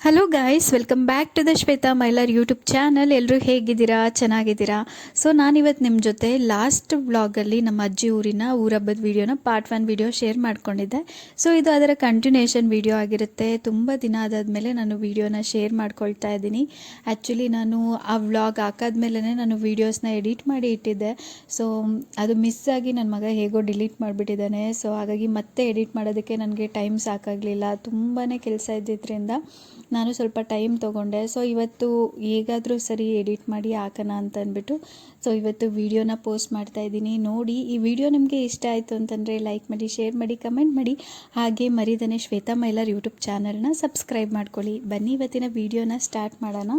Hello guys, welcome back to the Shweta ಮೈಲರ್ YouTube channel. ಎಲ್ಲರೂ ಹೇಗಿದ್ದೀರಾ? ಚೆನ್ನಾಗಿದ್ದೀರಾ? ಸೊ ನಾನಿವತ್ತು ನಿಮ್ಮ ಜೊತೆ ಲಾಸ್ಟ್ ವ್ಲಾಗಲ್ಲಿ ನಮ್ಮ ಅಜ್ಜಿ ಊರ ಹಬ್ಬದ ವೀಡಿಯೋನ ಪಾರ್ಟ್ 1 ವೀಡಿಯೋ ಶೇರ್ ಮಾಡ್ಕೊಂಡಿದ್ದೆ. ಸೊ ಇದು ಅದರ ಕಂಟಿನ್ಯೂಷನ್ ವೀಡಿಯೋ ಆಗಿರುತ್ತೆ. ತುಂಬ ದಿನ ಆದಾದಮೇಲೆ ನಾನು ವೀಡಿಯೋನ ಶೇರ್ ಮಾಡ್ಕೊಳ್ತಾ ಇದ್ದೀನಿ. ಆ್ಯಕ್ಚುಲಿ ನಾನು ಆ ವ್ಲಾಗ್ ಹಾಕಾದ್ಮೇಲೆ ನಾನು ವೀಡಿಯೋಸ್ನ ಎಡಿಟ್ ಮಾಡಿ ಇಟ್ಟಿದ್ದೆ. ಸೊ ಅದು ಮಿಸ್ ಆಗಿ ನನ್ನ ಮಗ ಹೇಗೋ ಡಿಲೀಟ್ ಮಾಡಿಬಿಟ್ಟಿದ್ದಾನೆ. ಸೊ ಹಾಗಾಗಿ ಮತ್ತೆ ಎಡಿಟ್ ಮಾಡೋದಕ್ಕೆ ನನಗೆ ಟೈಮ್ ಸಾಕಾಗಲಿಲ್ಲ. ತುಂಬಾ ಕೆಲಸ ಇದ್ದಿದ್ದರಿಂದ ನಾನು ಸ್ವಲ್ಪ ಟೈಮ್ ತೊಗೊಂಡೆ. ಸೊ ಇವತ್ತು ಹೇಗಾದರೂ ಸರಿ ಎಡಿಟ್ ಮಾಡಿ ಹಾಕೋಣ ಅಂತ ಅಂದ್ಬಿಟ್ಟು ಸೊ ಇವತ್ತು ವೀಡಿಯೋನ ಪೋಸ್ಟ್ ಮಾಡ್ತಾ ಇದ್ದೀನಿ. ನೋಡಿ, ಈ ವಿಡಿಯೋ ನಿಮಗೆ ಇಷ್ಟ ಆಯಿತು ಅಂತಂದರೆ ಲೈಕ್ ಮಾಡಿ, ಶೇರ್ ಮಾಡಿ, ಕಮೆಂಟ್ ಮಾಡಿ. ಹಾಗೆ ಮರಿದನೆ ಶ್ವೇತಾ ಮೈಲರ್ ಯೂಟ್ಯೂಬ್ ಚಾನಲ್ನ ಸಬ್ಸ್ಕ್ರೈಬ್ ಮಾಡ್ಕೊಳ್ಳಿ. ಬನ್ನಿ ಇವತ್ತಿನ ವೀಡಿಯೋನ ಸ್ಟಾರ್ಟ್ ಮಾಡೋಣ.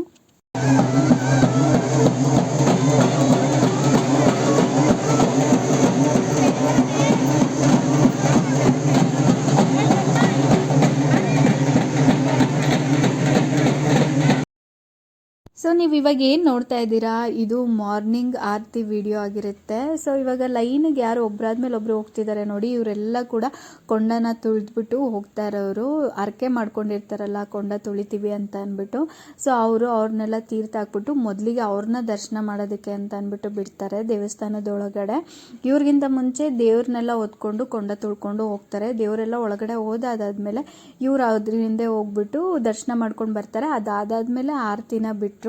ಸೊ ನೀವು ಇವಾಗ ಏನು ನೋಡ್ತಾ ಇದ್ದೀರಾ, ಇದು ಮಾರ್ನಿಂಗ್ ಆರತಿ ವಿಡಿಯೋ ಆಗಿರುತ್ತೆ. ಸೊ ಇವಾಗ ಲೈನಿಗೆ ಯಾರು ಒಬ್ಬರಾದ್ಮೇಲೆ ಒಬ್ಬರು ಹೋಗ್ತಿದ್ದಾರೆ ನೋಡಿ. ಇವರೆಲ್ಲ ಕೂಡ ಕೊಂಡನ ತುಳಿದ್ಬಿಟ್ಟು ಹೋಗ್ತಾ ಇರೋರು. ಹರಕೆ ಮಾಡ್ಕೊಂಡಿರ್ತಾರಲ್ಲ, ಕೊಂಡ ತುಳಿತೀವಿ ಅಂತ ಅಂದ್ಬಿಟ್ಟು. ಸೊ ಅವ್ರನ್ನೆಲ್ಲ ತೀರ್ಥ ಹಾಕ್ಬಿಟ್ಟು ಮೊದಲಿಗೆ ಅವ್ರನ್ನ ದರ್ಶನ ಮಾಡೋದಕ್ಕೆ ಅಂತ ಅಂದ್ಬಿಟ್ಟು ಬಿಡ್ತಾರೆ ದೇವಸ್ಥಾನದೊಳಗಡೆ. ಇವ್ರಿಗಿಂತ ಮುಂಚೆ ದೇವ್ರನ್ನೆಲ್ಲ ಹೊತ್ಕೊಂಡು ಕೊಂಡ ತುಳ್ಕೊಂಡು ಹೋಗ್ತಾರೆ. ದೇವರೆಲ್ಲ ಒಳಗಡೆ ಹೋದಾದ್ಮೇಲೆ ಇವ್ರು ಅದ್ರ ಹಿಂದೆ ಹೋಗ್ಬಿಟ್ಟು ದರ್ಶನ ಮಾಡ್ಕೊಂಡು ಬರ್ತಾರೆ. ಅದಾದ್ಮೇಲೆ ಆರತಿನ ಬಿಟ್ಟರು.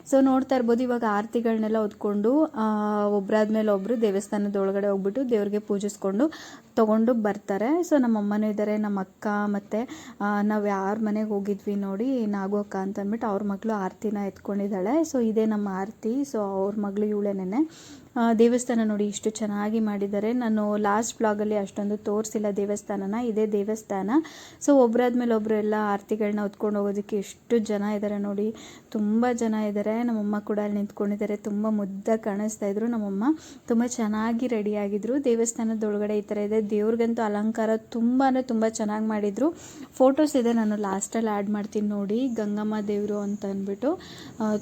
ಸೊ ನೋಡ್ತಾ ಇರ್ಬೋದು, ಇವಾಗ ಆರತಿಗಳನ್ನೆಲ್ಲ ಹೊತ್ಕೊಂಡು ಒಬ್ಬರಾದ್ಮೇಲೆ ಒಬ್ಬರು ದೇವಸ್ಥಾನದ ಹೋಗ್ಬಿಟ್ಟು ದೇವ್ರಿಗೆ ಪೂಜಿಸ್ಕೊಂಡು ತಗೊಂಡು ಬರ್ತಾರೆ. ಸೊ ನಮ್ಮಮ್ಮನೂ ಇದ್ದಾರೆ, ನಮ್ಮ ಅಕ್ಕ, ಮತ್ತು ನಾವು ಯಾರ ಮನೆಗೆ ಹೋಗಿದ್ವಿ ನೋಡಿ, ನಾಗು ಅಕ್ಕ ಅಂತ ಅಂದ್ಬಿಟ್ಟು ಅವ್ರ ಮಗಳು ಆರತಿನ ಎತ್ಕೊಂಡಿದ್ದಾಳೆ. ಸೊ ಇದೇ ನಮ್ಮ ಆರತಿ. ಸೊ ಅವ್ರ ಮಗಳು ಇವಳೇನೆ. ದೇವಸ್ಥಾನ ನೋಡಿ ಇಷ್ಟು ಚೆನ್ನಾಗಿ ಮಾಡಿದ್ದಾರೆ. ನಾನು ಲಾಸ್ಟ್ ವ್ಲಾಗಲ್ಲಿ ಅಷ್ಟೊಂದು ತೋರಿಸಿಲ್ಲ ದೇವಸ್ಥಾನನ. ಇದೇ ದೇವಸ್ಥಾನ. ಸೊ ಒಬ್ಬರಾದ್ಮೇಲೆ ಒಬ್ಬರು ಎಲ್ಲ ಆರತಿಗಳನ್ನ ಹೊತ್ಕೊಂಡು ಹೋಗೋದಕ್ಕೆ ಎಷ್ಟು ಜನ ಇದ್ದಾರೆ ನೋಡಿ, ತುಂಬ ಜನ ಇದ್ದಾರೆ. ನಮ್ಮಮ್ಮ ಕೂಡ ಅಲ್ಲಿ ನಿಂತ್ಕೊಂಡಿದ್ದಾರೆ. ತುಂಬ ಮುದ್ದಾಗಿ ಕಾಣಿಸ್ತಾ ಇದ್ರು. ನಮ್ಮಮ್ಮ ತುಂಬ ಚೆನ್ನಾಗಿ ರೆಡಿಯಾಗಿದ್ರು. ದೇವಸ್ಥಾನದೊಳಗಡೆ ಈ ಥರ ಇದೆ. ದೇವ್ರಿಗಂತೂ ಅಲಂಕಾರ ತುಂಬ ಚೆನ್ನಾಗಿ ಮಾಡಿದರು. ಫೋಟೋಸ್ ಇದೆ, ನಾನು ಲಾಸ್ಟಲ್ಲಿ ಆ್ಯಡ್ ಮಾಡ್ತೀನಿ ನೋಡಿ. ಗಂಗಮ್ಮ ದೇವರು ಅಂತ ಅಂದ್ಬಿಟ್ಟು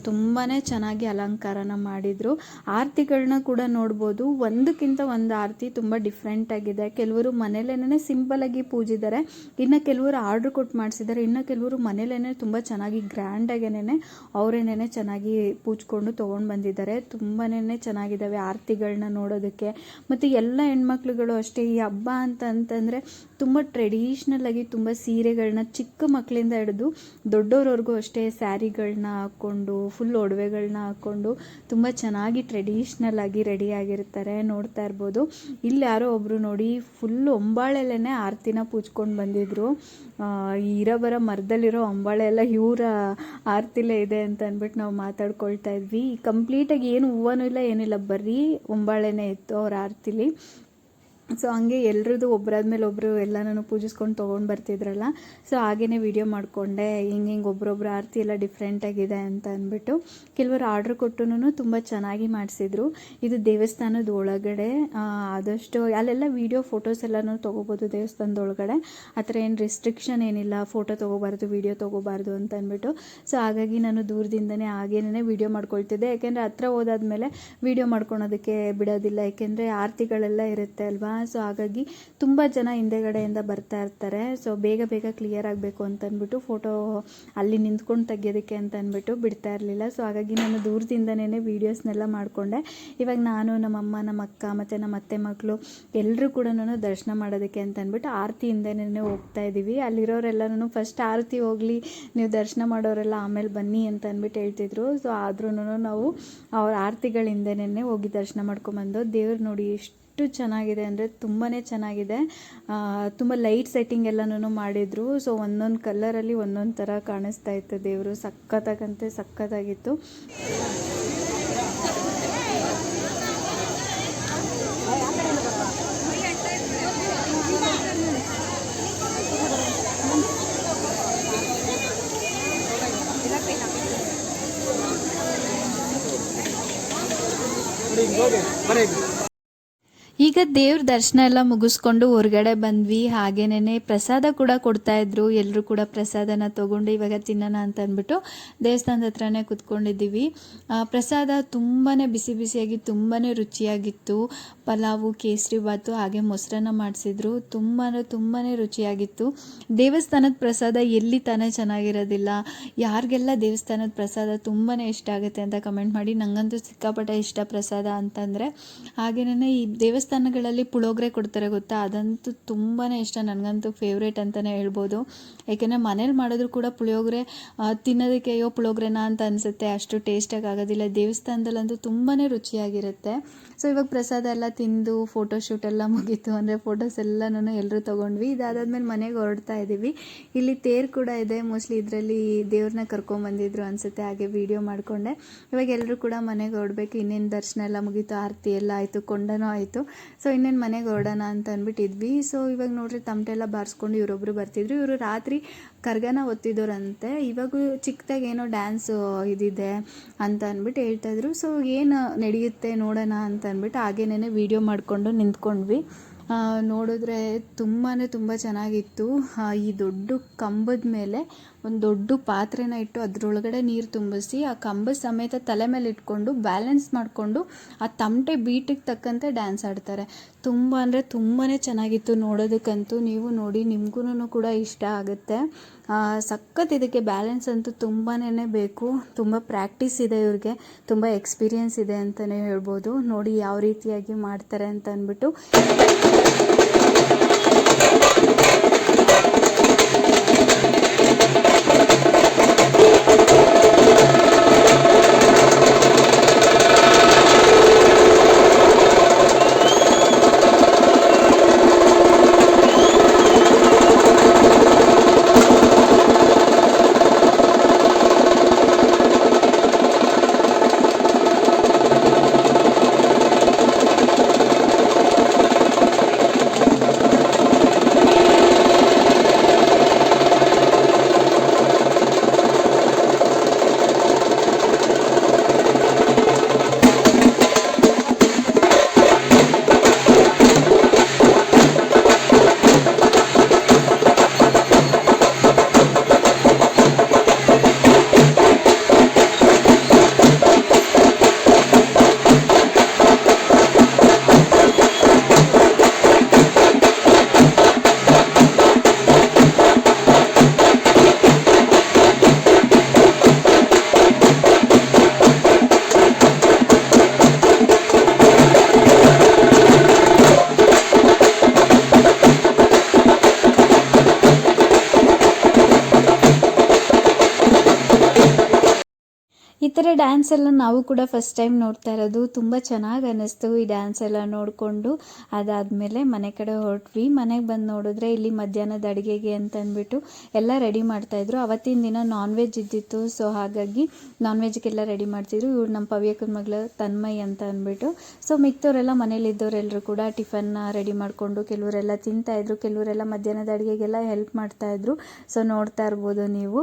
ತುಂಬಾ ಚೆನ್ನಾಗಿ ಅಲಂಕಾರನ ಮಾಡಿದರು. ಆರತಿಗಳನ್ನ ಕೂಡ ನೋಡ್ಬೋದು. ಒಂದಕ್ಕಿಂತ ಒಂದು ಆರತಿ ತುಂಬ ಡಿಫ್ರೆಂಟ್ ಆಗಿದೆ. ಕೆಲವರು ಮನೇಲೇನೆ ಸಿಂಪಲ್ ಆಗಿ ಪೂಜಿದ್ದಾರೆ, ಇನ್ನು ಕೆಲವರು ಆರ್ಡ್ರ್ ಕೊಟ್ಟು ಮಾಡಿಸಿದ್ದಾರೆ, ಇನ್ನು ಕೆಲವರು ಮನೇಲೇನೆ ತುಂಬ ಚೆನ್ನಾಗಿ ಗ್ರ್ಯಾಂಡಾಗೇನೆ ಅವರೇನೇ ಚೆನ್ನಾಗಿ ಪೂಜ್ಕೊಂಡು ತೊಗೊಂಡು ಬಂದಿದ್ದಾರೆ. ತುಂಬಾ ಚೆನ್ನಾಗಿದ್ದಾವೆ ಆರತಿಗಳನ್ನ ನೋಡೋದಕ್ಕೆ. ಮತ್ತು ಎಲ್ಲ ಹೆಣ್ಮಕ್ಳುಗಳು ಅಷ್ಟೇ ಈ ಹಬ್ಬ ಅಂತಂದರೆ ತುಂಬ ಟ್ರೆಡಿಷ್ನಲ್ ಆಗಿ ತುಂಬ ಸೀರೆಗಳನ್ನ ಚಿಕ್ಕ ಮಕ್ಕಳಿಂದ ಹಿಡಿದು ದೊಡ್ಡವ್ರವ್ರಿಗೂ ಅಷ್ಟೇ ಸ್ಯಾರಿಗಳನ್ನ ಹಾಕ್ಕೊಂಡು ಫುಲ್ ಒಡವೆಗಳನ್ನ ಹಾಕ್ಕೊಂಡು ತುಂಬ ಚೆನ್ನಾಗಿ ಟ್ರೆಡಿಷ್ನಲ್ ಆಗಿ ರೆಡಿಯಾಗಿರ್ತಾರೆ. ನೋಡ್ತಾ ಇರ್ಬೋದು, ಇಲ್ಲಿ ಯಾರೋ ಒಬ್ಬರು ನೋಡಿ ಫುಲ್ ಒಂಬಾಳೆಲ್ಲೇ ಆರತಿನ ಪೂಜ್ಕೊಂಡು ಬಂದಿದ್ರು. ಇರೋಬರ ಮರದಲ್ಲಿರೋ ಒಂಬಾಳೆ ಎಲ್ಲ ಇವರ ಆರತಿಲೇ ಇದೆ ಅಂತ ಅಂದ್ಬಿಟ್ಟು ನಾವು ಮಾತಾಡ್ಕೊಳ್ತಾ ಇದ್ವಿ. ಕಂಪ್ಲೀಟಾಗಿ ಏನು ಹೂವನೂ ಇಲ್ಲ, ಏನಿಲ್ಲ, ಬರೀ ಒಂಬಾಳೆನೇ ಇತ್ತು ಅವ್ರ ಆರತಿಲಿ. ಸೊ ಹಂಗೆ ಎಲ್ರದ್ದು ಒಬ್ಬರಾದ್ಮೇಲೆ ಒಬ್ಬರು ಎಲ್ಲನೂ ಪೂಜಿಸ್ಕೊಂಡು ತೊಗೊಂಡು ಬರ್ತಿದ್ರಲ್ಲ. ಸೊ ಹಾಗೇ ವಿಡಿಯೋ ಮಾಡಿಕೊಂಡೆ. ಹಿಂಗೆ ಒಬ್ಬರೊಬ್ಬರು ಆರತಿ ಎಲ್ಲ ಡಿಫ್ರೆಂಟಾಗಿದೆ ಅಂತ ಅಂದ್ಬಿಟ್ಟು. ಕೆಲವರು ಆರ್ಡ್ರ್ ಕೊಟ್ಟು ತುಂಬ ಚೆನ್ನಾಗಿ ಮಾಡಿಸಿದ್ರು. ಇದು ದೇವಸ್ಥಾನದ ಒಳಗಡೆ. ಆದಷ್ಟು ಅಲ್ಲೆಲ್ಲ ವಿಡಿಯೋ ಫೋಟೋಸ್ ಎಲ್ಲನೂ ತೊಗೋಬೋದು ದೇವಸ್ಥಾನದೊಳಗಡೆ. ಆ ಥರ ಏನು ರಿಸ್ಟ್ರಿಕ್ಷನ್ ಏನಿಲ್ಲ, ಫೋಟೋ ತೊಗೋಬಾರ್ದು, ವಿಡಿಯೋ ತೊಗೋಬಾರ್ದು ಅಂತ ಅಂದ್ಬಿಟ್ಟು. ಸೊ ಹಾಗಾಗಿ ನಾನು ದೂರದಿಂದನೇ ಹಾಗೇನೇ ವಿಡಿಯೋ ಮಾಡ್ಕೊಳ್ತಿದ್ದೆ. ಯಾಕೆಂದರೆ ಹತ್ರ ಹೋದಾದ್ಮೇಲೆ ವಿಡಿಯೋ ಮಾಡ್ಕೊಳೋದಕ್ಕೆ ಬಿಡೋದಿಲ್ಲ, ಯಾಕೆಂದರೆ ಆರತಿಗಳೆಲ್ಲ ಇರುತ್ತೆ ಅಲ್ವಾ. ಸೊ ಹಾಗಾಗಿ ತುಂಬ ಜನ ಹಿಂದೆಗಡೆಯಿಂದ ಬರ್ತಾ ಇರ್ತಾರೆ. ಸೊ ಬೇಗ ಕ್ಲಿಯರ್ ಆಗಬೇಕು ಅಂತ ಅಂದ್ಬಿಟ್ಟು ಫೋಟೋ ಅಲ್ಲಿ ನಿಂತ್ಕೊಂಡು ತೆಗಿಯೋದಕ್ಕೆ ಅಂತ ಅಂದ್ಬಿಟ್ಟು ಬಿಡ್ತಾ ಇರಲಿಲ್ಲ. ಸೊ ಹಾಗಾಗಿ ನಾನು ದೂರದಿಂದನೇ ವೀಡಿಯೋಸ್ನೆಲ್ಲ ಮಾಡಿಕೊಂಡೆ. ಇವಾಗ ನಾನು, ನಮ್ಮಮ್ಮ, ನಮ್ಮ ಅಕ್ಕ ಮತ್ತು ನಮ್ಮ ಅತ್ತೆ ಮಕ್ಕಳು ಎಲ್ಲರೂ ಕೂಡ ದರ್ಶನ ಮಾಡೋದಕ್ಕೆ ಅಂತ ಅಂದ್ಬಿಟ್ಟು ಆರತಿ ಹಿಂದೆನೇ ಹೋಗ್ತಾ ಇದ್ದೀವಿ. ಅಲ್ಲಿರೋರೆಲ್ಲನೂ ಫಸ್ಟ್ ಆರತಿ ಹೋಗಲಿ, ನೀವು ದರ್ಶನ ಮಾಡೋರೆಲ್ಲ ಆಮೇಲೆ ಬನ್ನಿ ಅಂತ ಅಂದ್ಬಿಟ್ಟು ಹೇಳ್ತಿದ್ರು. ಸೊ ಆದ್ರೂ ನಾವು ಅವ್ರ ಆರತಿಗಳ ಹಿಂದೆನೇ ಹೋಗಿ ದರ್ಶನ ಮಾಡ್ಕೊಂಬಂದು. ದೇವ್ರು ನೋಡಿ ಎಷ್ಟು ಚೆನ್ನಾಗಿದೆ ಅಂದರೆ ತುಂಬಾ ಚೆನ್ನಾಗಿದೆ. ತುಂಬ ಲೈಟ್ ಸೆಟ್ಟಿಂಗ್ ಎಲ್ಲನೂ ಮಾಡಿದರು. ಸೊ ಒಂದೊಂದು ಕಲರಲ್ಲಿ ಒಂದೊಂದು ಥರ ಕಾಣಿಸ್ತಾ ಇತ್ತು ದೇವರು. ಸಖತ್ತಾಗಿತ್ತು. ಈಗ ಈಗ ದೇವ್ರ ದರ್ಶನ ಎಲ್ಲ ಮುಗಿಸ್ಕೊಂಡು ಹೊರಗಡೆ ಬಂದ್ವಿ. ಹಾಗೇನೇ ಪ್ರಸಾದ ಕೂಡ ಕೊಡ್ತಾಯಿದ್ರು. ಎಲ್ಲರೂ ಕೂಡ ಪ್ರಸಾದನ ತೊಗೊಂಡು ಇವಾಗ ತಿನ್ನೋಣ ಅಂತ ಅಂದ್ಬಿಟ್ಟು ದೇವಸ್ಥಾನದ ಹತ್ರನೇ ಕುತ್ಕೊಂಡಿದ್ದೀವಿ. ಪ್ರಸಾದ ತುಂಬಾ ಬಿಸಿ ಬಿಸಿಯಾಗಿ ತುಂಬಾ ರುಚಿಯಾಗಿತ್ತು. ಪಲಾವು, ಕೇಸರಿ ಬಾತು ಹಾಗೆ ಮೊಸರನ್ನ ಮಾಡಿಸಿದ್ರು. ತುಂಬಾ ರುಚಿಯಾಗಿತ್ತು. ದೇವಸ್ಥಾನದ ಪ್ರಸಾದ ಎಲ್ಲಿ ತಾನೇ ಚೆನ್ನಾಗಿರೋದಿಲ್ಲ. ಯಾರಿಗೆಲ್ಲ ದೇವಸ್ಥಾನದ ಪ್ರಸಾದ ತುಂಬಾ ಇಷ್ಟ ಆಗುತ್ತೆ ಅಂತ ಕಮೆಂಟ್ ಮಾಡಿ. ನನಗಂತೂ ಸಿಕ್ಕಾಪಟ್ಟೆ ಇಷ್ಟ ಪ್ರಸಾದ ಅಂತಂದರೆ. ಹಾಗೆಯೇ ಈ ದೇವಸ್ಥಾನಗಳಲ್ಲಿ ಪುಳೋಗ್ರೆ ಕೊಡ್ತಾರೆ ಗೊತ್ತಾ, ಅದಂತೂ ತುಂಬಾ ಇಷ್ಟ. ನನಗಂತೂ ಫೇವ್ರೇಟ್ ಅಂತಲೇ ಹೇಳ್ಬೋದು. ಏಕೆಂದರೆ ಮನೇಲಿ ಮಾಡಿದ್ರು ಕೂಡ ಪುಳಿಯೋಗರೆ ತಿನ್ನೋದಕ್ಕೆ ಅಯ್ಯೋ ಪುಳೋಗ್ರೆನಾ ಅಂತ ಅನಿಸುತ್ತೆ, ಅಷ್ಟು ಟೇಸ್ಟಾಗಿ ಆಗೋದಿಲ್ಲ. ದೇವಸ್ಥಾನದಲ್ಲಂತೂ ತುಂಬಾ ರುಚಿಯಾಗಿರುತ್ತೆ. ಸೊ ಇವಾಗ ಪ್ರಸಾದ ಎಲ್ಲ ತಿಂದು ಫೋಟೋಶೂಟ್ ಎಲ್ಲ ಮುಗೀತು. ಅಂದರೆ ಫೋಟೋಸ್ ಎಲ್ಲನೂ ಎಲ್ಲರೂ ತೊಗೊಂಡ್ವಿ. ಇದಾದಾದ್ಮೇಲೆ ಮನೆಗೆ ಹೊರಡ್ತಾ ಇದ್ದೀವಿ. ಇಲ್ಲಿ ತೇರು ಕೂಡ ಇದೆ. ಮೋಸ್ಟ್ಲಿ ಇದರಲ್ಲಿ ದೇವ್ರನ್ನ ಕರ್ಕೊಂಬಂದಿದ್ರು ಅನಿಸುತ್ತೆ. ಹಾಗೆ ವಿಡಿಯೋ ಮಾಡಿಕೊಂಡೆ. ಇವಾಗ ಎಲ್ಲರೂ ಕೂಡ ಮನೆಗೆ ಹೊರಡ್ಬೇಕು. ಇನ್ನೇನು ದರ್ಶನ ಎಲ್ಲ ಮುಗೀತು, ಆರತಿ ಎಲ್ಲ ಆಯಿತು, ಕೊಂಡನೂ ಆಯಿತು. ಸೊ ಇನ್ನೇನು ಮನೆಗೆ ಹೊರಡೋಣ ಅಂತ ಅಂದ್ಬಿಟ್ಟಿದ್ವಿ. ಸೊ ಇವಾಗ ನೋಡ್ರಿ ತಮಟೆ ಎಲ್ಲ ಬಾರಿಸ್ಕೊಂಡು ಇವರೊಬ್ಬರು ಬರ್ತಿದ್ರು. ಇವರು ರಾತ್ರಿ ಕರ್ಗನ ಒತ್ತಿದೋರಂತೆ. ಇವಾಗ ಚಿಕ್ಕದಾಗಿ ಏನೋ ಡ್ಯಾನ್ಸು ಇದಿದೆ ಅಂತ ಅಂದ್ಬಿಟ್ಟು ಹೇಳ್ತಾಯಿದ್ರು. ಸೊ ಏನು ನಡೆಯುತ್ತೆ ನೋಡೋಣ ಅಂತ ಅಂದ್ಬಿಟ್ಟು ಹಾಗೇನೇ ವೀಡಿಯೋ ಮಾಡಿಕೊಂಡು ನಿಂತ್ಕೊಂಡ್ವಿ. ನೋಡಿದ್ರೆ ತುಂಬ ಚೆನ್ನಾಗಿತ್ತು. ಈ ದೊಡ್ಡ ಕಂಬದ ಮೇಲೆ ಒಂದು ದೊಡ್ಡ ಪಾತ್ರೆನ ಇಟ್ಟು ಅದರೊಳಗಡೆ ನೀರು ತುಂಬಿಸಿ ಆ ಕಂಬದ ಸಮೇತ ತಲೆ ಮೇಲೆ ಇಟ್ಕೊಂಡು ಬ್ಯಾಲೆನ್ಸ್ ಮಾಡಿಕೊಂಡು ಆ ತಮಟೆ ಬೀಟಿಗೆ ತಕ್ಕಂತೆ ಡ್ಯಾನ್ಸ್ ಆಡ್ತಾರೆ. ತುಂಬಾ ಚೆನ್ನಾಗಿತ್ತು ನೋಡೋದಕ್ಕಂತೂ. ನೀವು ನೋಡಿ, ನಿಮಗೂ ಕೂಡ ಇಷ್ಟ ಆಗುತ್ತೆ. ಸಖತ್ ಇದಕ್ಕೆ ಬ್ಯಾಲೆನ್ಸ್ ಅಂತೂ ತುಂಬಾ ಬೇಕು. ತುಂಬ ಪ್ರಾಕ್ಟೀಸ್ ಇದೆ ಇವ್ರಿಗೆ, ತುಂಬ ಎಕ್ಸ್ಪೀರಿಯೆನ್ಸ್ ಇದೆ ಅಂತಲೇ ಹೇಳ್ಬೋದು. ನೋಡಿ ಯಾವ ರೀತಿಯಾಗಿ ಮಾಡ್ತಾರೆ ಅಂತ ಅಂದ್ಬಿಟ್ಟು. ಈ ಥರ ಡ್ಯಾನ್ಸ್ ಎಲ್ಲ ನಾವು ಕೂಡ ಫಸ್ಟ್ ಟೈಮ್ ನೋಡ್ತಾ ಇರೋದು. ತುಂಬ ಚೆನ್ನಾಗಿ ಅನ್ನಿಸ್ತು ಈ ಡ್ಯಾನ್ಸ್ ಎಲ್ಲ ನೋಡಿಕೊಂಡು. ಅದಾದಮೇಲೆ ಮನೆ ಕಡೆ ಹೊರಟ್ವಿ. ಮನೆಗೆ ಬಂದು ನೋಡಿದ್ರೆ ಇಲ್ಲಿ ಮಧ್ಯಾಹ್ನದ ಅಡುಗೆಗೆ ಅಂತ ಅಂದ್ಬಿಟ್ಟು ಎಲ್ಲ ರೆಡಿ ಮಾಡ್ತಾಯಿದ್ರು. ಅವತ್ತಿನ ದಿನ ನಾನ್ ವೆಜ್ ಇದ್ದಿತ್ತು. ಸೊ ಹಾಗಾಗಿ ನಾನ್ ವೆಜ್ಗೆಲ್ಲ ರೆಡಿ ಮಾಡ್ತಿದ್ರು. ಇವ್ರು ನಮ್ಮ ಪವ್ಯಕ್ಕನ ಮಗಳು ತನ್ಮಯ್ ಅಂತ ಅಂದ್ಬಿಟ್ಟು. ಸೊ ಮಿಕ್ತವರೆಲ್ಲ ಮನೇಲಿದ್ದವರೆಲ್ಲರೂ ಕೂಡ ಟಿಫನ್ನ ರೆಡಿ ಮಾಡಿಕೊಂಡು ಕೆಲವರೆಲ್ಲ ತಿಂತಾಯಿದ್ರು, ಕೆಲವರೆಲ್ಲ ಮಧ್ಯಾಹ್ನದ ಅಡುಗೆಗೆಲ್ಲ ಹೆಲ್ಪ್ ಮಾಡ್ತಾಯಿದ್ರು. ಸೊ ನೋಡ್ತಾ ಇರ್ಬೋದು ನೀವು.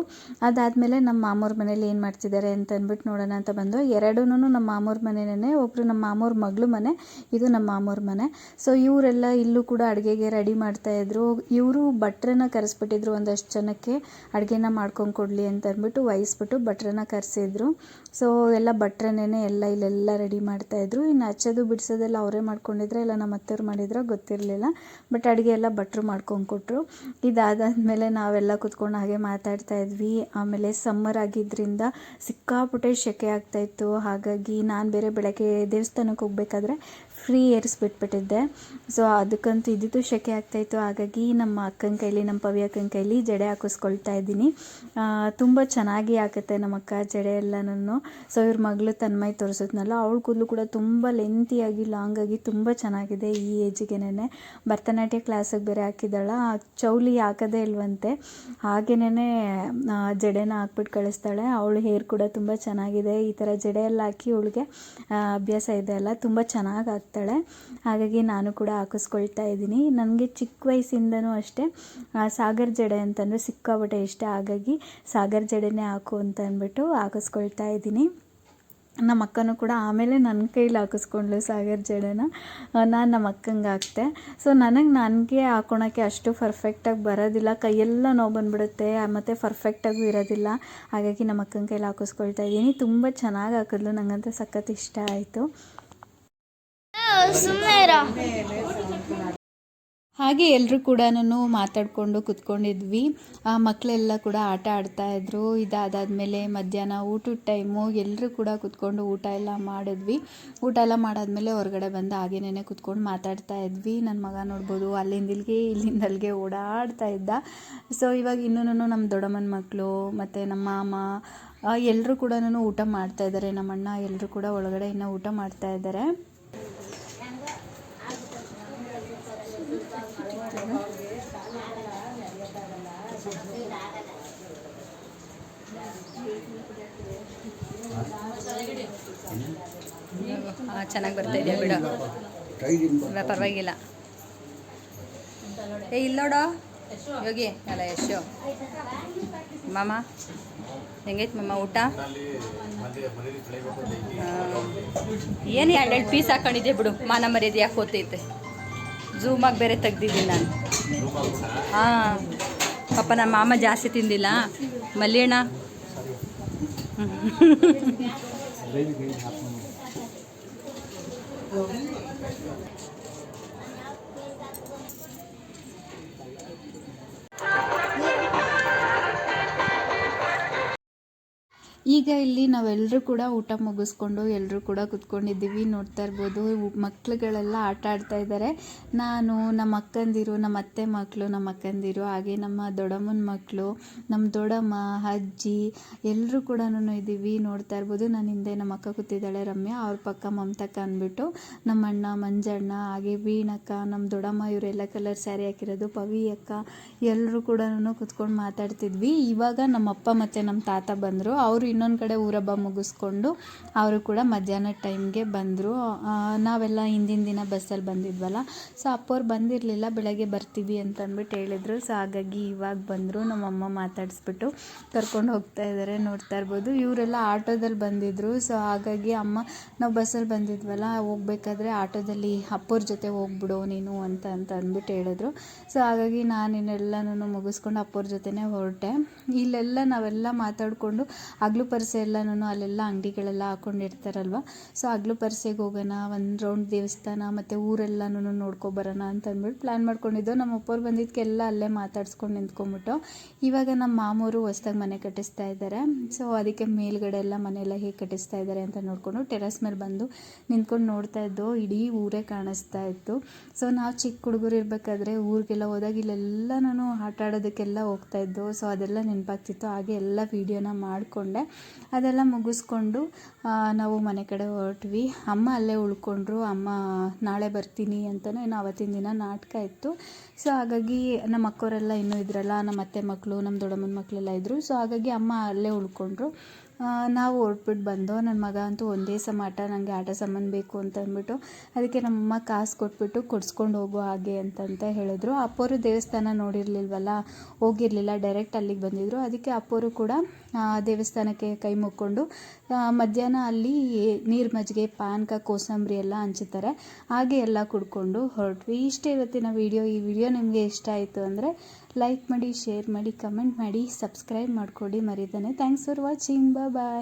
ಅದಾದಮೇಲೆ ನಮ್ಮ ಮಾಮೂರ ಮನೇಲಿ ಏನು ಮಾಡ್ತಿದ್ದಾರೆ ಅಂತ ಅಂದ್ಬಿಟ್ಟು ನೋಡೋಣ ಅಂತ ಬಂದು, ಎರಡೂ ನಮ್ಮ ಮಾಮೂರ ಮನೆಯೇ. ಒಬ್ಬರು ನಮ್ಮ ಮಾಮೂರ ಮಗಳು ಮನೆ, ಇದು ನಮ್ಮ ಮಾಮೂರ ಮನೆ. ಸೊ ಇವರೆಲ್ಲ ಇಲ್ಲೂ ಕೂಡ ಅಡುಗೆಗೆ ರೆಡಿ ಮಾಡ್ತಾಯಿದ್ರು. ಇವರು ಭಟ್ರನ್ನ ಕರೆಸ್ಬಿಟ್ಟಿದ್ರು, ಒಂದಷ್ಟು ಜನಕ್ಕೆ ಅಡುಗೆನ ಮಾಡ್ಕೊಂಡು ಕೊಡಲಿ ಅಂತ ಅಂದ್ಬಿಟ್ಟು ವಹಿಸ್ಬಿಟ್ಟು ಭಟ್ರನ್ನ ಕರೆಸಿದ್ರು. ಸೊ ಎಲ್ಲ ಭಟ್ರನ್ನೇ ಎಲ್ಲ ಇಲ್ಲೆಲ್ಲ ರೆಡಿ ಮಾಡ್ತಾಯಿದ್ರು. ಇನ್ನು ಹಚ್ಚೋದು ಬಿಡಿಸೋದೆಲ್ಲ ಅವರೇ ಮಾಡ್ಕೊಂಡಿದ್ರೆ, ಇಲ್ಲ ನಮ್ಮ ಅತ್ತೆಯವ್ರು ಮಾಡಿದ್ರೋ ಗೊತ್ತಿರಲಿಲ್ಲ. ಬಟ್ ಅಡುಗೆ ಎಲ್ಲ ಭಟ್ರು ಮಾಡ್ಕೊಂಡು ಕೊಟ್ಟರು. ಇದಾದಾದ್ಮೇಲೆ ನಾವೆಲ್ಲ ಕುತ್ಕೊಂಡು ಹಾಗೆ ಮಾತಾಡ್ತಾ ಇದ್ವಿ. ಆಮೇಲೆ ಸಮ್ಮರ್ ಆಗಿದ್ದರಿಂದ ಸಿಕ್ಕಾಪಟ್ಟೆ ಸೆಕೆ ಆಗ್ತಾಯಿತ್ತು. ಹಾಗಾಗಿ ನಾನು ಬೇರೆ ಬೆಳಗ್ಗೆ ದೇವಸ್ಥಾನಕ್ಕೆ ಹೋಗ್ಬೇಕಾದ್ರೆ ಫ್ರೀ ಏರಿಸ್ಬಿಟ್ಬಿಟ್ಟಿದ್ದೆ. ಸೊ ಅದಕ್ಕಂತೂ ಇದ್ದಿದ್ದು ಸೆಕೆ ಆಗ್ತಾಯಿತ್ತು. ಹಾಗಾಗಿ ನಮ್ಮ ಅಕ್ಕನ ಕೈಲಿ, ನಮ್ಮ ಪವ್ಯ ಅಕ್ಕನ ಕೈಲಿ ಜಡೆ ಹಾಕಿಸ್ಕೊಳ್ತಾ ಇದ್ದೀನಿ. ತುಂಬ ಚೆನ್ನಾಗಿ ಆಗುತ್ತೆ ನಮ್ಮ ಅಕ್ಕ ಜಡೆ ಎಲ್ಲನೂ. ಸೊ ಇವ್ರ ಮಗಳು ತನ್ಮಯ್ ತೋರಿಸಿದ್ನಲ್ಲ, ಅವಳ ಕೂದಲು ಕೂಡ ತುಂಬ ಲೆಂತಿಯಾಗಿ ಲಾಂಗಾಗಿ ತುಂಬ ಚೆನ್ನಾಗಿದೆ ಈ ಏಜಿಗೆನೇ. ಭರತನಾಟ್ಯ ಕ್ಲಾಸಿಗೆ ಬೇರೆ ಹಾಕಿದ್ದಾಳ. ಚೌಲಿ ಹಾಕೋದೇ ಇಲ್ವಂತೆ, ಹಾಗೇನೇ ಜಡೆನ ಹಾಕ್ಬಿಟ್ಟು ಕಳಿಸ್ತಾಳೆ. ಅವಳು ಹೇರ್ ಕೂಡ ತುಂಬ ಚೆನ್ನಾಗಿದೆ. ಈ ಥರ ಜಡೆ ಎಲ್ಲ ಹಾಕಿ ಅವಳಿಗೆ ಅಭ್ಯಾಸ ಇದೆ ಅಲ್ಲ, ತುಂಬ ಚೆನ್ನಾಗಿ ಆಗ್ತಾಳೆ. ಹಾಗಾಗಿ ನಾನು ಕೂಡ ಹಾಕಿಸ್ಕೊಳ್ತಾ ಇದ್ದೀನಿ. ನನಗೆ ಚಿಕ್ಕ ವಯಸ್ಸಿಂದನೂ ಅಷ್ಟೇ ಸಾಗರ್ ಜಡೆ ಅಂತಂದರೆ ಸಿಕ್ಕಾಪಟ್ಟೆ ಇಷ್ಟ. ಹಾಗಾಗಿ ಸಾಗರ್ ಜಡೆನೇ ಹಾಕು ಅಂತ ಅಂದ್ಬಿಟ್ಟು ಹಾಕಿಸ್ಕೊಳ್ತಾ ಇದ್ದೀನಿ. ನಮ್ಮ ಅಕ್ಕನೂ ಕೂಡ ಆಮೇಲೆ ನನ್ನ ಕೈಲಿ ಹಾಕಿಸ್ಕೊಂಡ್ಲು ಸಾಗರ್ ಜಡೆನ. ನಾನು ನಮ್ಮ ಅಕ್ಕಂಗೆ ಹಾಕ್ತೆ. ಸೊ ನನಗೆ ಹಾಕೊಳಕ್ಕೆ ಅಷ್ಟು ಪರ್ಫೆಕ್ಟಾಗಿ ಬರೋದಿಲ್ಲ, ಕೈಯೆಲ್ಲ ನೋವು ಬಂದುಬಿಡುತ್ತೆ, ಮತ್ತು ಪರ್ಫೆಕ್ಟಾಗೂ ಇರೋದಿಲ್ಲ. ಹಾಗಾಗಿ ನಮ್ಮ ಅಕ್ಕನ ಕೈಲಿ ಹಾಕಿಸ್ಕೊಳ್ತಾ ಇದ್ದೀನಿ. ತುಂಬ ಚೆನ್ನಾಗಿ ಹಾಕಿದ್ಲು, ನನಗಂತೂ ಸಖತ್ ಇಷ್ಟ ಆಯಿತು. ಹಾಗೆ ಎಲ್ಲರೂ ಕೂಡ ಮಾತಾಡಿಕೊಂಡು ಕೂತ್ಕೊಂಡಿದ್ವಿ. ಮಕ್ಕಳೆಲ್ಲ ಕೂಡ ಆಟ ಆಡ್ತಾಯಿದ್ರು. ಇದಾದಾದಮೇಲೆ ಮಧ್ಯಾಹ್ನ ಊಟದ ಟೈಮು ಎಲ್ಲರೂ ಕೂಡ ಕೂತ್ಕೊಂಡು ಊಟ ಎಲ್ಲ ಮಾಡಿದ್ವಿ. ಊಟ ಎಲ್ಲ ಮಾಡಾದಮೇಲೆ ಹೊರಗಡೆ ಬಂದು ಹಾಗೇನೇ ಕೂತ್ಕೊಂಡು ಮಾತಾಡ್ತಾ ಇದ್ವಿ. ನನ್ನ ಮಗ ನೋಡ್ಬೋದು ಅಲ್ಲಿಂದ ಇಲ್ಲಿಗೆ ಇಲ್ಲಿಂದ ಅಲ್ಲಿಗೆ ಓಡಾಡ್ತಾ ಇದ್ದ. ಸೊ ಇವಾಗ ಇನ್ನೂ ನಮ್ಮ ದೊಡ್ಡಮ್ಮನ ಮಕ್ಕಳು ಮತ್ತು ನಮ್ಮ ಮಾಮ ಎಲ್ಲರೂ ಕೂಡ ಊಟ ಮಾಡ್ತಾಯಿದ್ದಾರೆ. ನಮ್ಮ ಅಣ್ಣ ಎಲ್ಲರೂ ಕೂಡ ಒಳಗಡೆ ಇನ್ನೂ ಊಟ ಮಾಡ್ತಾಯಿದ್ದಾರೆ. ಚೆನ್ನಾಗಿ ಬರ್ತಾ ಇದೆಯಾ ಬಿಡು, ಪರವಾಗಿಲ್ಲ. ಇಲ್ಲೋಡೋ ಯೋಗಿ ಅಲ್ಲ ಯಶೋ. ಮಾಮ ಹೆಂಗೈತೆ ಮಾಮ ಊಟ? ಏನು 2 ಪೀಸ್ ಹಾಕೊಂಡಿದ್ದೆ ಬಿಡು, ಮಾನ ಮರ್ಯಾದೆ ಯಾಕೆ ಹೋಗ್ತೈತೆ. ಝೂಮಾಗಿ ಬೇರೆ ತೆಗ್ದಿದ್ದೀನಿ ನಾನು. ಹಾಂ ಪಾಪ ನಮ್ಮ ಮಾಮ ಜಾಸ್ತಿ ತಿಂದಿಲ್ಲ. ಮಲ್ಲಿಯಣ್ಣ ಈಗ ಇಲ್ಲಿ ನಾವೆಲ್ಲರೂ ಕೂಡ ಊಟ ಮುಗಿಸ್ಕೊಂಡು ಎಲ್ಲರೂ ಕೂಡ ಕೂತ್ಕೊಂಡಿದ್ದೀವಿ. ನೋಡ್ತಾ ಇರ್ಬೋದು ಮಕ್ಳುಗಳೆಲ್ಲ ಆಟ ಆಡ್ತಾ ಇದ್ದಾರೆ. ನಾನು, ನಮ್ಮ ಅಕ್ಕಂದಿರು, ನಮ್ಮ ಅತ್ತೆ ಮಕ್ಕಳು, ನಮ್ಮ ಅಕ್ಕಂದಿರು, ಹಾಗೆ ನಮ್ಮ ದೊಡ್ಡಮ್ಮನ ಮಕ್ಕಳು, ನಮ್ಮ ದೊಡ್ಡಮ್ಮ, ಅಜ್ಜಿ ಎಲ್ಲರೂ ಕೂಡ ಇದ್ದೀವಿ. ನೋಡ್ತಾ ಇರ್ಬೋದು ನನ್ನ ಹಿಂದೆ ನಮ್ಮ ಅಕ್ಕ ಕೂತಿದ್ದಾಳೆ ರಮ್ಯಾ, ಅವ್ರ ಪಕ್ಕ ಮಮತಕ್ಕ ಅಂದ್ಬಿಟ್ಟು, ನಮ್ಮ ಅಣ್ಣ ಮಂಜಣ್ಣ, ಹಾಗೆ ವೀಣಕ್ಕ, ನಮ್ಮ ದೊಡ್ಡಮ್ಮ ಇವರೆಲ್ಲ ಕಲರ್ ಸ್ಯಾರಿ ಹಾಕಿರೋದು, ಪವಿ ಅಕ್ಕ ಎಲ್ಲರೂ ಕೂಡ ಕೂತ್ಕೊಂಡು ಮಾತಾಡ್ತಿದ್ವಿ. ಇವಾಗ ನಮ್ಮ ಅಪ್ಪ ಮತ್ತು ನಮ್ಮ ತಾತ ಬಂದರು. ಅವರು ಇನ್ನೊಂದು ಕಡೆ ಊರಬ್ಬ ಮುಗಿಸ್ಕೊಂಡು ಅವರು ಕೂಡ ಮಧ್ಯಾಹ್ನ ಟೈಮ್ಗೆ ಬಂದರು. ನಾವೆಲ್ಲ ಹಿಂದಿನ ದಿನ ಬಸ್ಸಲ್ಲಿ ಬಂದಿದ್ವಲ್ಲ, ಸೊ ಅಪ್ಪವ್ರು ಬಂದಿರಲಿಲ್ಲ, ಬೆಳಗ್ಗೆ ಬರ್ತೀವಿ ಅಂತಂದ್ಬಿಟ್ಟು ಹೇಳಿದರು. ಸೊ ಹಾಗಾಗಿ ಇವಾಗ ಬಂದರು. ನಮ್ಮಮ್ಮ ಮಾತಾಡಿಸ್ಬಿಟ್ಟು ಕರ್ಕೊಂಡು ಹೋಗ್ತಾ ಇದ್ದಾರೆ. ನೋಡ್ತಾ ಇರ್ಬೋದು ಇವರೆಲ್ಲ ಆಟೋದಲ್ಲಿ ಬಂದಿದ್ದರು. ಸೊ ಹಾಗಾಗಿ ಅಮ್ಮ ನಾವು ಬಸ್ಸಲ್ಲಿ ಬಂದಿದ್ವಲ್ಲ, ಹೋಗ್ಬೇಕಾದ್ರೆ ಆಟೋದಲ್ಲಿ ಅಪ್ಪವ್ರ ಜೊತೆ ಹೋಗ್ಬಿಡು ನೀನು ಅಂತ ಅಂದ್ಬಿಟ್ಟು ಹೇಳಿದ್ರು. ಸೊ ಹಾಗಾಗಿ ನಾನಿನ್ನೆಲ್ಲನೂ ಮುಗಿಸ್ಕೊಂಡು ಅಪ್ಪವ್ರ ಜೊತೆನೇ ಹೊರಟೆ. ಇಲ್ಲೆಲ್ಲ ನಾವೆಲ್ಲ ಮಾತಾಡಿಕೊಂಡು ಹಗ್ಲು ಪರಿಸೆ ಎಲ್ಲನೂ ಅಲ್ಲೆಲ್ಲ ಅಂಗಡಿಗಳೆಲ್ಲ ಹಾಕ್ಕೊಂಡಿರ್ತಾರಲ್ವ, ಸೊ ಹಗ್ಲು ಪರಿಸೆಗೆ ಹೋಗೋಣ, ಒಂದು ರೌಂಡ್ ದೇವಸ್ಥಾನ ಮತ್ತು ಊರೆಲ್ಲನೂ ನೋಡ್ಕೊಬರೋಣ ಅಂತ ಅಂದ್ಬಿಟ್ಟು ಪ್ಲ್ಯಾನ್ ಮಾಡ್ಕೊಂಡಿದ್ದೋ. ನಮ್ಮ ಅಪ್ಪವ್ರು ಬಂದಿದ್ದಕ್ಕೆಲ್ಲ ಅಲ್ಲೇ ಮಾತಾಡ್ಸ್ಕೊಂಡು ನಿಂತ್ಕೊಂಡ್ಬಿಟ್ಟು ಇವಾಗ ನಮ್ಮ ಮಾಮೂರು ಹೊಸ್ದಾಗಿ ಮನೆ ಕಟ್ಟಿಸ್ತಾ ಇದ್ದಾರೆ. ಸೊ ಅದಕ್ಕೆ ಮೇಲ್ಗಡೆ ಎಲ್ಲ ಮನೆಯೆಲ್ಲ ಹೇಗೆ ಕಟ್ಟಿಸ್ತಾ ಇದ್ದಾರೆ ಅಂತ ನೋಡಿಕೊಂಡು ಟೆರೆಸ್ ಮೇಲೆ ಬಂದು ನಿಂತ್ಕೊಂಡು ನೋಡ್ತಾ ಇದ್ದೋ. ಇಡೀ ಊರೇ ಕಾಣಿಸ್ತಾ ಇತ್ತು. ಸೊ ನಾವು ಚಿಕ್ಕ ಹುಡುಗರು ಇರಬೇಕಾದ್ರೆ ಊರಿಗೆಲ್ಲ ಹೋದಾಗ ಇಲ್ಲೆಲ್ಲನೂ ಆಟ ಆಡೋದಕ್ಕೆಲ್ಲ ಹೋಗ್ತಾ ಇದ್ದೋ. ಸೊ ಅದೆಲ್ಲ ನೆನಪಾಗ್ತಿತ್ತು. ಹಾಗೆ ಎಲ್ಲ ವೀಡಿಯೋನ ಮಾಡಿಕೊಂಡೆ. ಅದೆಲ್ಲ ಮುಗಿಸ್ಕೊಂಡು ನಾವು ಮನೆ ಕಡೆ ಹೊರಟ್ವಿ. ಅಮ್ಮ ಅಲ್ಲೇ ಉಳ್ಕೊಂಡ್ರು. ಅಮ್ಮ ನಾಳೆ ಬರ್ತೀನಿ ಅಂತಲೇ ಏನೋ ಆವತ್ತಿನ ದಿನ ನಾಟಕ ಇತ್ತು. ಸೊ ಹಾಗಾಗಿ ನಮ್ಮ ಅಕ್ಕವರೆಲ್ಲ ಇನ್ನೂ ಇದ್ರಲ್ಲ, ನಮ್ಮ ಅತ್ತೆ ಮಕ್ಕಳು, ನಮ್ಮ ದೊಡ್ಡಮ್ಮನ ಮಕ್ಕಳೆಲ್ಲ ಇದ್ದರು. ಸೊ ಹಾಗಾಗಿ ಅಮ್ಮ ಅಲ್ಲೇ ಉಳ್ಕೊಂಡ್ರು. ನಾವು ಹೊರಟ್ಬಿಟ್ಟು ಬಂದೋ. ನನ್ನ ಮಗ ಅಂತೂ ಒಂದೇ ಸಮಾಟ, ನನಗೆ ಆಟ ಸಾಮಾನು ಬೇಕು ಅಂತ ಅಂದ್ಬಿಟ್ಟು, ಅದಕ್ಕೆ ನಮ್ಮಮ್ಮ ಕಾಸು ಕೊಟ್ಬಿಟ್ಟು ಕೊಡಿಸ್ಕೊಂಡು ಹೋಗು ಹಾಗೆ ಅಂತಂತ ಹೇಳಿದ್ರು. ಅಪ್ಪವರು ದೇವಸ್ಥಾನ ನೋಡಿರಲಿಲ್ವಲ್ಲ, ಹೋಗಿರಲಿಲ್ಲ, ಡೈರೆಕ್ಟ್ ಅಲ್ಲಿಗೆ ಬಂದಿದ್ದರು. ಅದಕ್ಕೆ ಅಪ್ಪವರು ಕೂಡ ದೇವಸ್ಥಾನಕ್ಕೆ ಕೈ ಮುಕ್ಕೊಂಡು ಮಧ್ಯಾಹ್ನ ಅಲ್ಲಿ ನೀರು ಮಜ್ಜಿಗೆ, ಪಾನಕ, ಕೋಸಂಬರಿ ಎಲ್ಲ ಹಂಚುತ್ತಾರೆ, ಹಾಗೆ ಎಲ್ಲ ಕುಡ್ಕೊಂಡು ಹೊರಟ್ವಿ. ಇಷ್ಟೇ ಇವತ್ತಿನ ವಿಡಿಯೋ. ಈ ವಿಡಿಯೋ ನಿಮಗೆ ಇಷ್ಟ ಆಯಿತು ಅಂದರೆ ಲೈಕ್ ಮಾಡಿ, ಶೇರ್ ಮಾಡಿ, ಕಮೆಂಟ್ ಮಾಡಿ, ಸಬ್ಸ್ಕ್ರೈಬ್ ಮಾಡ್ಕೊಳ್ಳಿ ಮರಿದೇನೆ. Thanks for watching. ಬಾಯ್.